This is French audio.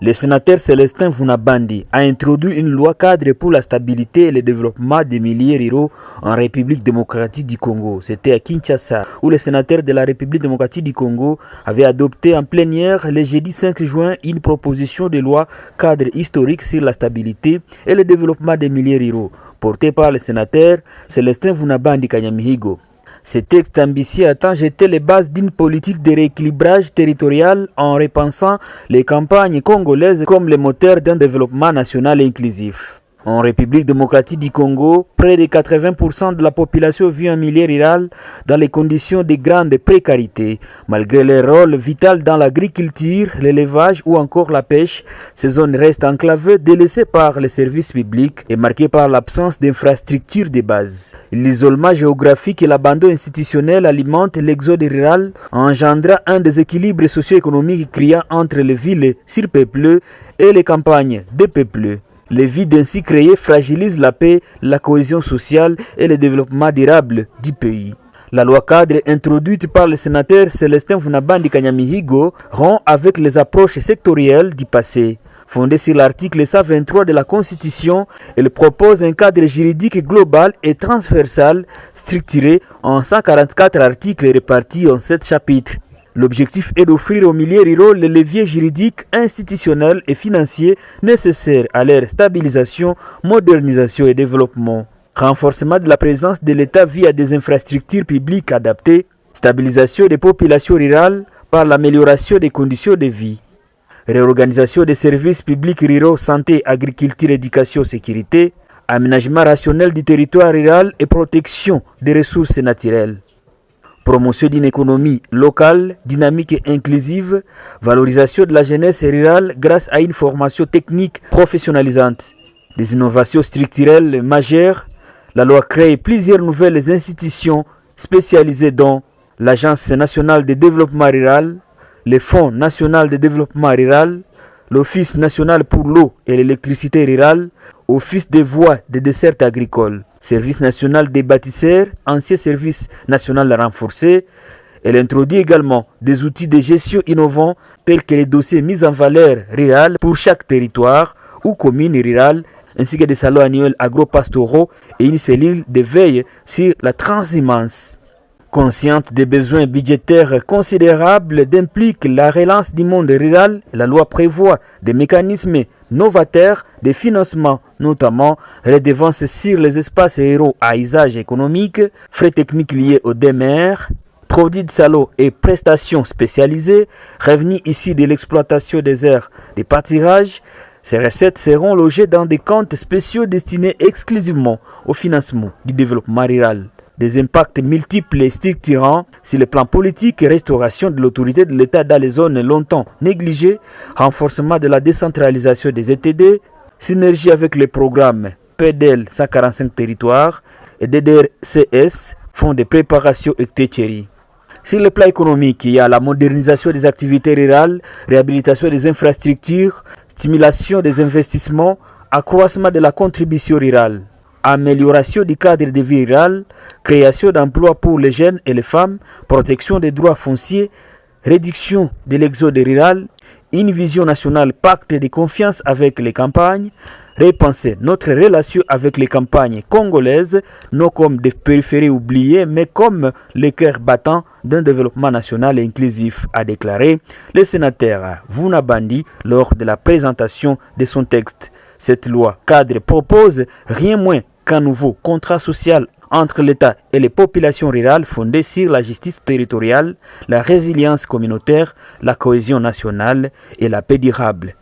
Le sénateur Célestin Vunabandi a introduit une loi cadre pour la stabilité et le développement des milieux ruraux en République démocratique du Congo. C'était à Kinshasa, où le sénateur de la République démocratique du Congo avait adopté en plénière le jeudi 5 juin une proposition de loi cadre historique sur la stabilité et le développement des milieux ruraux, portée par le sénateur Célestin Vunabandi Kanyamihigo. Ce texte ambitieux attend jeter les bases d'une politique de rééquilibrage territorial en repensant les campagnes congolaises comme le moteur d'un développement national inclusif. En République démocratique du Congo, près de 80% de la population vit en milieu rural dans les conditions de grande précarité. Malgré leur rôle vital dans l'agriculture, l'élevage ou encore la pêche, ces zones restent enclavées, délaissées par les services publics et marquées par l'absence d'infrastructures de base. L'isolement géographique et l'abandon institutionnel alimentent l'exode rural, engendrant un déséquilibre socio-économique criant entre les villes surpeuplées et les campagnes dépeuplées. Les vides ainsi créés fragilisent la paix, la cohésion sociale et le développement durable du pays. La loi cadre introduite par le sénateur Célestin Vunabandi Kanyamihigo rompt avec les approches sectorielles du passé. Fondée sur l'article 123 de la Constitution, elle propose un cadre juridique global et transversal structuré en 144 articles répartis en 7 chapitres. L'objectif est d'offrir aux milieux ruraux les leviers juridiques, institutionnels et financiers nécessaires à leur stabilisation, modernisation et développement. Renforcement de la présence de l'État via des infrastructures publiques adaptées, stabilisation des populations rurales par l'amélioration des conditions de vie. Réorganisation des services publics ruraux, santé, agriculture, éducation, sécurité, aménagement rationnel du territoire rural et protection des ressources naturelles. Promotion d'une économie locale, dynamique et inclusive, valorisation de la jeunesse rurale grâce à une formation technique professionnalisante. Des innovations structurelles majeures, la loi crée plusieurs nouvelles institutions spécialisées dont l'Agence nationale de développement rural, le Fonds national de développement rural, l'Office national pour l'eau et l'électricité rurale, Office des voies des dessertes agricoles, Service national des bâtisseurs, ancien service national renforcé. Elle introduit également des outils de gestion innovants tels que les dossiers mis en valeur rurale pour chaque territoire ou commune rurale, ainsi que des salons annuels agro-pastoraux et une cellule de veille sur la transhumance. Consciente des besoins budgétaires considérables d'impliquer la relance du monde rural, la loi prévoit des mécanismes novateurs de financement, notamment redevances sur les espaces ruraux à usage économique, frais techniques liés au DMR, produits de salon et prestations spécialisées, revenus issus de l'exploitation des aires de pâturage. Ces recettes seront logées dans des comptes spéciaux destinés exclusivement au financement du développement rural. Des impacts multiples et structurants sur le plan politique et restauration de l'autorité de l'État dans les zones longtemps négligées, renforcement de la décentralisation des ETD, synergie avec les programmes PDL 145 territoires et DDRCS, Fonds de préparation et Téchéri. Sur le plan économique, il y a la modernisation des activités rurales, réhabilitation des infrastructures, stimulation des investissements, accroissement de la contribution rurale. Amélioration du cadre de vie rural, création d'emplois pour les jeunes et les femmes, protection des droits fonciers, réduction de l'exode rural, une vision nationale pacte de confiance avec les campagnes, repenser notre relation avec les campagnes congolaises, non comme des périphéries oubliées, mais comme le cœur battant d'un développement national et inclusif, a déclaré le sénateur Vunabandi lors de la présentation de son texte. Cette loi cadre propose rien moins qu'un nouveau contrat social entre l'État et les populations rurales fondé sur la justice territoriale, la résilience communautaire, la cohésion nationale et la paix durable.